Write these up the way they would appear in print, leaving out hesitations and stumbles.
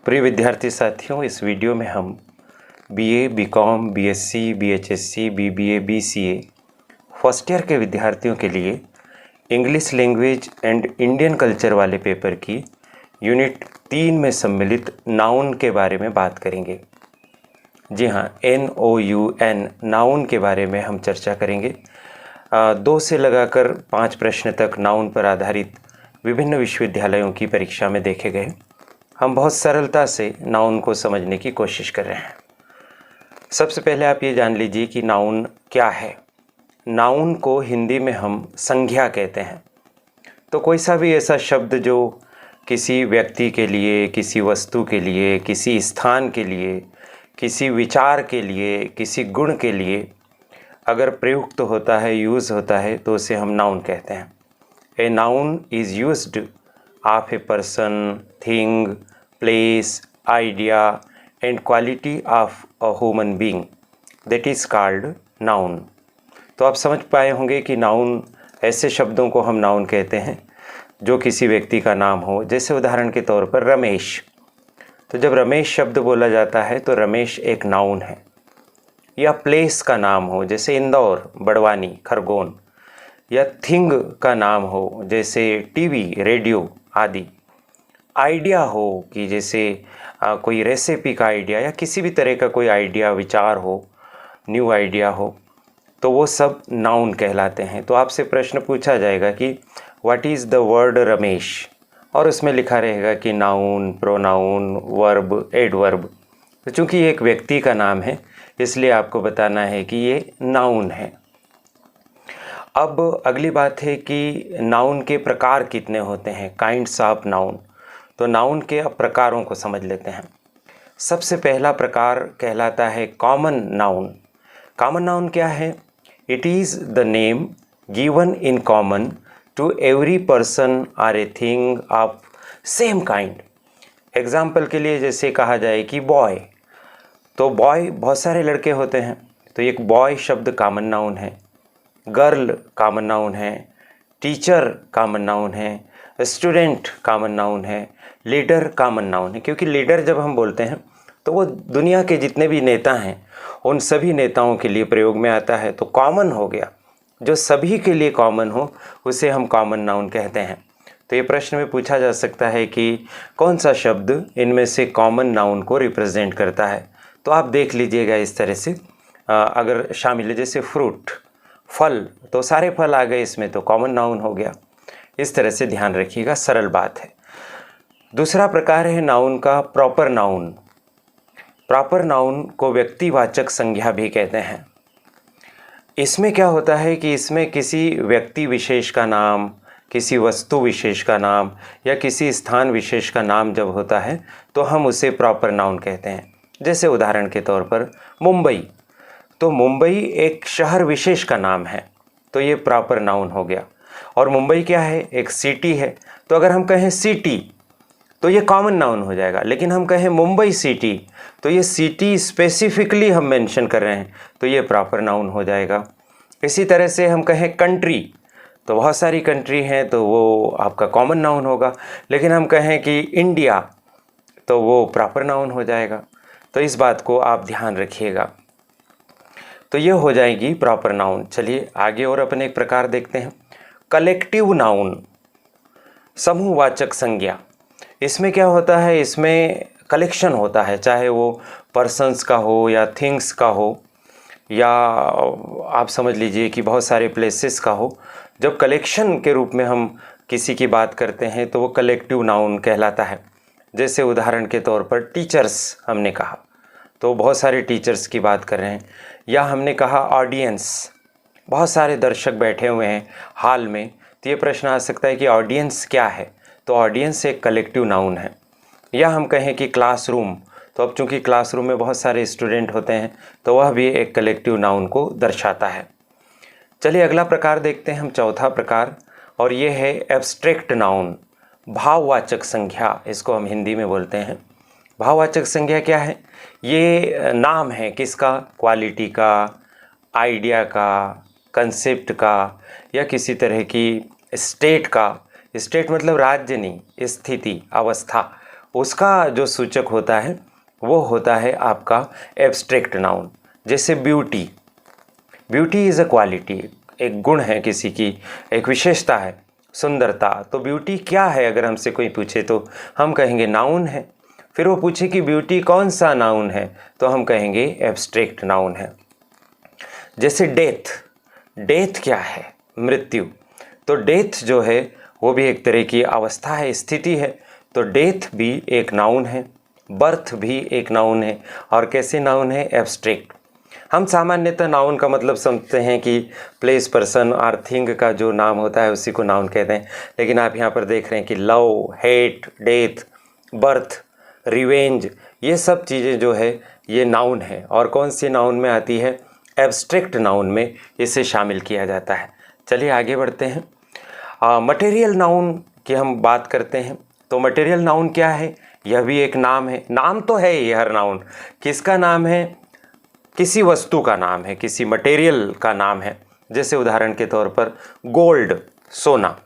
प्रिय विद्यार्थी साथियों, इस वीडियो में हम बीए, बीकॉम, बीएससी, बीएचएससी, बीबीए, बीसीए फर्स्ट ईयर के विद्यार्थियों के लिए English language and Indian culture वाले पेपर की यूनिट 3 में सम्मिलित नाउन के बारे में बात करेंगे। जी हाँ, NOUN नाउन के बारे में हम चर्चा करेंगे। 2 से लगाकर 5 प्रश्न तक नाउन पर आधारित विभिन्न विश्वविद्यालयों की परीक्षा में देखे गए। हम बहुत सरलता से नाउन को समझने की कोशिश कर रहे हैं। सबसे पहले आप ये जान लीजिए कि नाउन क्या है। नाउन को हिंदी में हम संज्ञा कहते हैं। तो कोई सा भी ऐसा शब्द जो किसी व्यक्ति के लिए, किसी वस्तु के लिए, किसी स्थान के लिए, किसी विचार के लिए, किसी गुण के लिए अगर प्रयुक्त होता है, यूज़ होता है, तो उसे हम नाउन कहते हैं। A noun is used of a person, thing, place, idea and quality of a human being that is called noun। तो आप समझ पाए होंगे कि नाउन ऐसे शब्दों को हम नाउन कहते हैं जो किसी व्यक्ति का नाम हो। जैसे उदाहरण के तौर पर रमेश। तो जब रमेश शब्द बोला जाता है तो रमेश एक नाउन है। या प्लेस का नाम हो, जैसे इंदौर, बड़वानी, खरगोन। या थिंग का नाम हो, जैसे टीवी, रेडियो आदि। आइडिया हो कि जैसे कोई रेसिपी का आइडिया या किसी भी तरह का कोई आइडिया, विचार हो, न्यू आइडिया हो, तो वो सब नाउन कहलाते हैं। तो आपसे प्रश्न पूछा जाएगा कि what is the word Ramesh, और उसमें लिखा रहेगा कि नाउन, प्रोनाउन, वर्ब, एडवर्ब। तो चूँकि ये एक व्यक्ति का नाम है इसलिए आपको बताना है कि ये नाउन है। अब अगली बात है कि नाउन के प्रकार कितने होते हैं, काइंड्स ऑफ नाउन। तो नाउन के अब प्रकारों को समझ लेते हैं। सबसे पहला प्रकार कहलाता है कॉमन नाउन। कॉमन नाउन क्या है? It is the name given in common to every person or a thing of same kind. Example के लिए जैसे कहा जाए कि बॉय, तो बॉय बहुत सारे लड़के होते हैं, तो एक बॉय शब्द कॉमन नाउन है। गर्ल कॉमन नाउन है, टीचर कॉमन नाउन है, स्टूडेंट कॉमन नाउन है, लीडर कॉमन नाउन है। क्योंकि लीडर जब हम बोलते हैं तो वो दुनिया के जितने भी नेता हैं उन सभी नेताओं के लिए प्रयोग में आता है। तो कॉमन हो गया, जो सभी के लिए कॉमन हो उसे हम कॉमन नाउन कहते हैं। तो ये प्रश्न में पूछा जा सकता है कि कौन सा शब्द इनमें से कॉमन नाउन को रिप्रेजेंट करता है। तो आप देख लीजिएगा इस तरह से अगर शामिल है, जैसे फ्रूट, फल, तो सारे फल आ गए इसमें, तो कॉमन नाउन हो गया। इस तरह से ध्यान रखिएगा, सरल बात है। दूसरा प्रकार है नाउन का प्रॉपर नाउन। प्रॉपर नाउन को व्यक्तिवाचक संज्ञा भी कहते हैं। इसमें क्या होता है कि इसमें किसी व्यक्ति विशेष का नाम, किसी वस्तु विशेष का नाम या किसी स्थान विशेष का नाम जब होता है तो हम उसे प्रॉपर नाउन कहते हैं। जैसे उदाहरण के तौर पर मुंबई, तो मुंबई एक शहर विशेष का नाम है, तो ये प्रॉपर नाउन हो गया। और मुंबई क्या है? एक सिटी है। तो अगर हम कहें सिटी तो ये कॉमन नाउन हो जाएगा, लेकिन हम कहें मुंबई सिटी तो ये सिटी स्पेसिफिकली हम मेंशन कर रहे हैं, तो ये प्रॉपर नाउन हो जाएगा। इसी तरह से हम कहें कंट्री, तो बहुत सारी कंट्री हैं तो वो आपका कॉमन नाउन होगा। लेकिन हम कहें कि इंडिया तो वो प्रॉपर नाउन हो जाएगा। तो इस बात को आप ध्यान रखिएगा। तो ये हो जाएगी प्रॉपर नाउन। चलिए आगे और अपने एक प्रकार देखते हैं, कलेक्टिव नाउन, समूहवाचक संज्ञा। इसमें क्या होता है? इसमें कलेक्शन होता है, चाहे वो पर्सन्स का हो या थिंग्स का हो या आप समझ लीजिए कि बहुत सारे प्लेसेस का हो। जब कलेक्शन के रूप में हम किसी की बात करते हैं तो वो कलेक्टिव नाउन कहलाता है। जैसे उदाहरण के तौर पर टीचर्स हमने कहा, तो बहुत सारे टीचर्स की बात कर रहे हैं। या हमने कहा ऑडियंस, बहुत सारे दर्शक बैठे हुए हैं हॉल में, तो ये प्रश्न आ सकता है कि ऑडियंस क्या है? तो ऑडियंस एक कलेक्टिव नाउन है। या हम कहें कि क्लासरूम, तो अब चूंकि क्लासरूम में बहुत सारे स्टूडेंट होते हैं तो वह भी एक कलेक्टिव नाउन को दर्शाता है। चलिए अगला प्रकार देखते हैं हम, चौथा प्रकार, और ये है एब्स्ट्रैक्ट नाउन, भाववाचक संज्ञा, इसको हम हिंदी में बोलते हैं। भाववाचक संज्ञा क्या है? ये नाम है किसका? क्वालिटी का, आइडिया का, कंसेप्ट का, या किसी तरह की स्टेट का। स्टेट मतलब राज्य नहीं, स्थिति, अवस्था, उसका जो सूचक होता है वो होता है आपका एब्स्ट्रैक्ट नाउन। जैसे beauty, beauty is a quality, एक गुण है किसी की, एक विशेषता है, सुंदरता। तो ब्यूटी क्या है अगर हमसे कोई पूछे तो हम कहेंगे नाउन है। फिर वो पूछे कि ब्यूटी कौन सा नाउन है तो हम कहेंगे एब्स्ट्रैक्ट नाउन है। जैसे डेथ, डेथ क्या है? मृत्यु। तो डेथ जो है वो भी एक तरह की अवस्था है, स्थिति है। तो डेथ भी एक नाउन है, बर्थ भी एक नाउन है। और कैसे नाउन है? एब्स्ट्रैक्ट। हम सामान्यतः नाउन का मतलब समझते हैं कि प्लेस, पर्सन और थिंग का जो नाम होता है उसी को नाउन कहते हैं। लेकिन आप यहाँ पर देख रहे हैं कि love, hate, death, birth, revenge, ये सब चीज़ें जो है ये नाउन है। और कौन सी नाउन में आती है? एब्स्ट्रैक्ट नाउन में इसे शामिल किया जाता है। चलिए आगे बढ़ते हैं। मटेरियल नाउन की हम बात करते हैं। तो मटेरियल नाउन क्या है? यह भी एक नाम है। नाम तो है ये हर नाउन। किसका नाम है? किसी वस्तु का नाम है, किसी मटेरियल का नाम है। जैसे उदाहरण के तौर पर गोल्ड, सोना।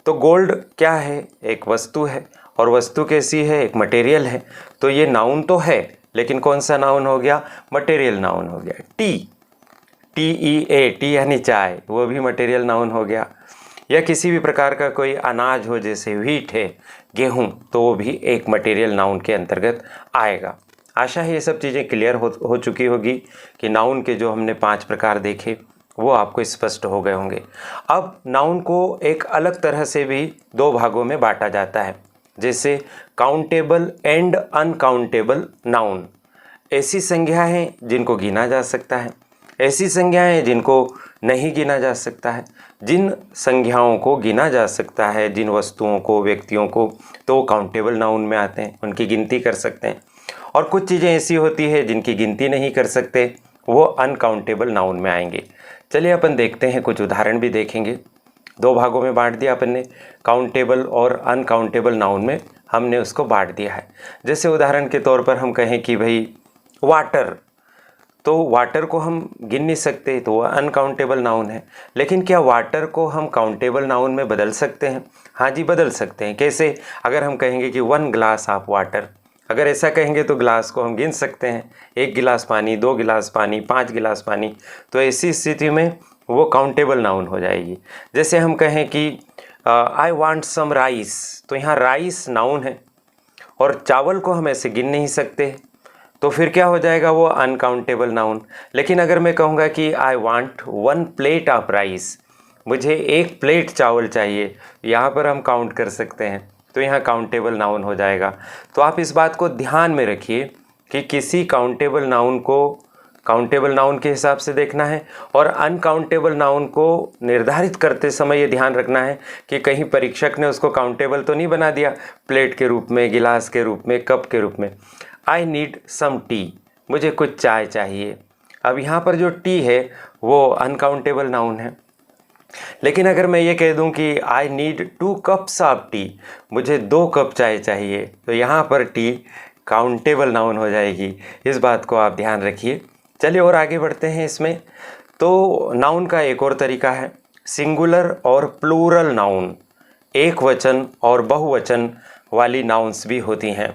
तो गोल्ड क्या है? एक वस्तु है। और वस्तु कैसी है? एक मटेरियल है। तो ये नाउन तो है, लेकिन कौन सा नाउन हो गया? मटेरियल नाउन हो गया। टी, TEA, टी यानी चाय, वो भी मटेरियल नाउन हो गया। या किसी भी प्रकार का कोई अनाज हो, जैसे व्हीट है, गेहूं, तो वो भी एक मटेरियल नाउन के अंतर्गत आएगा। आशा है ये सब चीज़ें क्लियर हो चुकी होगी कि नाउन के जो हमने 5 प्रकार देखे वो आपको स्पष्ट हो गए होंगे। अब नाउन को एक अलग तरह से भी 2 भागों में बांटा जाता है। जैसे काउंटेबल एंड अनकाउंटेबल नाउन। ऐसी संज्ञा हैं जिनको गिना जा सकता है, ऐसी संज्ञाएं हैं जिनको नहीं गिना जा सकता है। जिन संज्ञाओं को गिना जा सकता है, जिन वस्तुओं को, व्यक्तियों को, तो वो काउंटेबल नाउन में आते हैं, उनकी गिनती कर सकते हैं। और कुछ चीज़ें ऐसी होती है जिनकी गिनती नहीं कर सकते, वो अनकाउंटेबल नाउन में आएंगे। चलिए अपन देखते हैं, कुछ उदाहरण भी देखेंगे। 2 भागों में बांट दिया अपन ने, काउंटेबल और अनकाउंटेबल नाउन में हमने उसको बांट दिया है। जैसे उदाहरण के तौर पर हम कहें कि भाई वाटर, तो वाटर को हम गिन नहीं सकते, तो वह अनकाउंटेबल नाउन है। लेकिन क्या वाटर को हम काउंटेबल नाउन में बदल सकते हैं? हाँ जी, बदल सकते हैं। कैसे? अगर हम कहेंगे कि 1 ग्लास ऑफ वाटर, अगर ऐसा कहेंगे तो ग्लास को हम गिन सकते हैं, 1 गिलास पानी, 2 गिलास पानी, 5 गिलास पानी। तो ऐसी स्थिति में वो काउंटेबल नाउन हो जाएगी। जैसे हम कहें कि आई वांट सम राइस, तो यहाँ राइस नाउन है और चावल को हम ऐसे गिन नहीं सकते, तो फिर क्या हो जाएगा? वो अनकाउंटेबल नाउन। लेकिन अगर मैं कहूँगा कि I want 1 plate of rice, मुझे 1 प्लेट चावल चाहिए, यहाँ पर हम काउंट कर सकते हैं, तो यहाँ काउंटेबल नाउन हो जाएगा। तो आप इस बात को ध्यान में रखिए कि किसी काउंटेबल नाउन को काउंटेबल नाउन के हिसाब से देखना है, और अनकाउंटेबल नाउन को निर्धारित करते समय ये ध्यान रखना है कि कहीं परीक्षक ने उसको काउंटेबल तो नहीं बना दिया, प्लेट के रूप में, गिलास के रूप में, कप के रूप में। आई नीड सम टी, मुझे कुछ चाय चाहिए। अब यहाँ पर जो टी है वो अनकाउंटेबल नाउन है। लेकिन अगर मैं ये कह दूं कि I need 2 cups of T, मुझे 2 कप चाय चाहिए, तो यहाँ पर टी काउंटेबल नाउन हो जाएगी। इस बात को आप ध्यान रखिए। चलिए और आगे बढ़ते हैं इसमें। तो नाउन का एक और तरीका है सिंगुलर और प्लूरल नाउन। एक वचन और बहुवचन वाली नाउन्स भी होती हैं।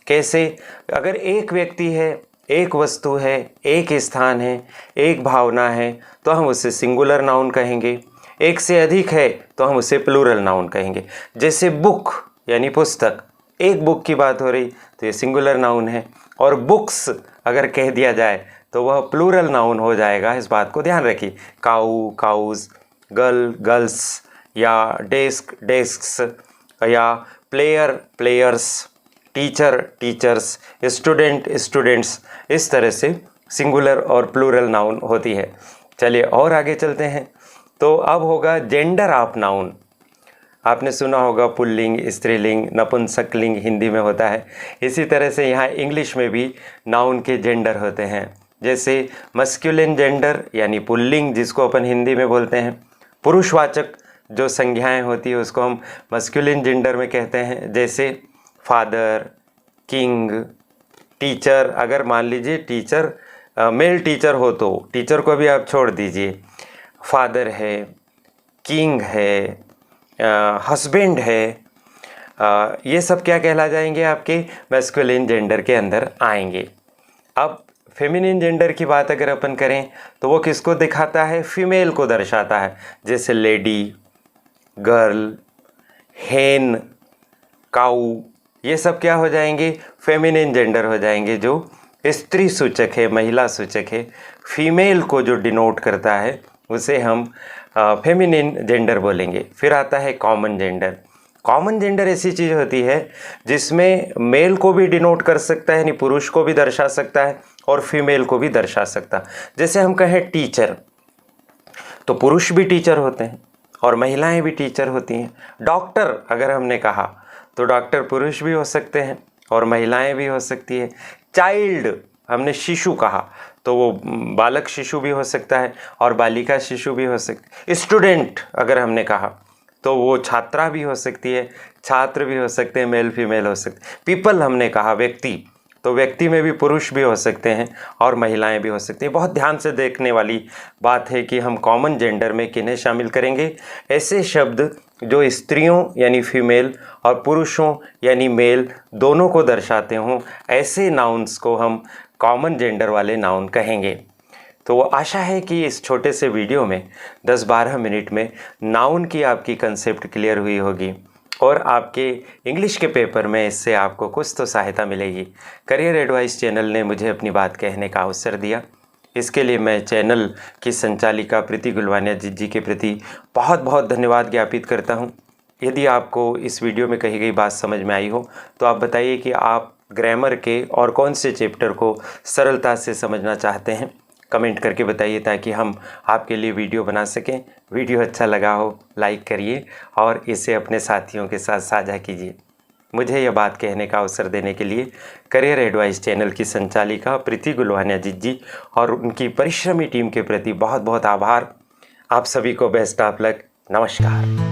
कैसे? अगर एक व्यक्ति है, एक वस्तु है, एक स्थान है, एक भावना है, तो हम उसे सिंगुलर नाउन कहेंगे। एक से अधिक है तो हम उसे प्लूरल नाउन कहेंगे। जैसे बुक यानी पुस्तक, एक बुक की बात हो रही तो ये सिंगुलर नाउन है, और बुक्स अगर कह दिया जाए तो वह प्लूरल नाउन हो जाएगा। इस बात को ध्यान रखिए। काऊ, काउज, गर्ल, गर्ल्स, या डेस्क, डेस्क्स, या player, players, teacher, teachers, student, students, इस तरह से सिंगुलर और प्लूरल नाउन होती है। चलिए और आगे चलते हैं। तो अब होगा जेंडर ऑफ नाउन। आपने सुना होगा पुल्लिंग, स्त्रीलिंग, नपुंसकलिंग हिंदी में होता है। इसी तरह से यहाँ इंग्लिश में भी नाउन के जेंडर होते हैं। जैसे मस्कुलिन जेंडर यानी पुल्लिंग, जिसको अपन हिंदी में बोलते हैं। पुरुषवाचक जो संज्ञाएं होती है उसको हम मस्कुलिन जेंडर में कहते हैं। जैसे फादर, किंग, टीचर। अगर मान लीजिए टीचर मेल टीचर हो तो टीचर को भी आप छोड़ दीजिए, फादर है, किंग है, हस्बैंड है, ये सब क्या कहला जाएंगे, आपके मैस्कुलिन जेंडर के अंदर आएंगे। अब फेमिनिन जेंडर की बात अगर अपन करें तो वो किसको दिखाता है, फीमेल को दर्शाता है, जैसे लेडी, गर्ल, हेन, काऊ, ये सब क्या हो जाएंगे, फेमिनिन जेंडर हो जाएंगे, जो स्त्री सूचक है, महिला सूचक है। फीमेल को जो डिनोट करता है उसे हम फेमिनिन जेंडर बोलेंगे। फिर आता है कॉमन जेंडर। कॉमन जेंडर ऐसी चीज़ होती है जिसमें मेल को भी डिनोट कर सकता है, यानी पुरुष को भी दर्शा सकता है और फीमेल को भी दर्शा सकता है। जैसे हम कहें टीचर, तो पुरुष भी टीचर होते हैं और महिलाएं भी टीचर होती हैं। डॉक्टर अगर हमने कहा तो डॉक्टर पुरुष भी हो सकते हैं और महिलाएं भी हो सकती है। चाइल्ड हमने शिशु कहा तो वो बालक शिशु भी हो सकता है और बालिका शिशु भी हो सकती है। स्टूडेंट अगर हमने कहा तो वो छात्रा भी हो सकती है, छात्र भी हो सकते हैं, मेल फीमेल हो सकते हैं। पीपल हमने कहा व्यक्ति, तो व्यक्ति में भी पुरुष भी हो सकते हैं और महिलाएं भी हो सकती हैं। बहुत ध्यान से देखने वाली बात है कि हम कॉमन जेंडर में किन्हें शामिल करेंगे, ऐसे शब्द जो स्त्रियों यानी फीमेल और पुरुषों यानी मेल दोनों को दर्शाते हों, ऐसे नाउन्स को हम कॉमन जेंडर वाले नाउन कहेंगे। तो आशा है कि इस छोटे से वीडियो में 10-12 मिनट में नाउन की आपकी कंसेप्ट क्लियर हुई होगी और आपके इंग्लिश के पेपर में इससे आपको कुछ तो सहायता मिलेगी। करियर एडवाइस चैनल ने मुझे अपनी बात कहने का अवसर दिया, इसके लिए मैं चैनल की संचालिका प्रीति गुलवानिया जी के प्रति बहुत बहुत धन्यवाद ज्ञापित करता हूं। यदि आपको इस वीडियो में कही गई बात समझ में आई हो तो आप बताइए कि आप ग्रामर के और कौन से चैप्टर को सरलता से समझना चाहते हैं, कमेंट करके बताइए ताकि हम आपके लिए वीडियो बना सकें। वीडियो अच्छा लगा हो लाइक करिए और इसे अपने साथियों के साथ साझा कीजिए। मुझे यह बात कहने का अवसर देने के लिए करियर एडवाइस चैनल की संचालिका प्रीति गुलवानिया जी और उनकी परिश्रमी टीम के प्रति बहुत बहुत आभार। आप सभी को बेस्ट ऑफ लक। नमस्कार।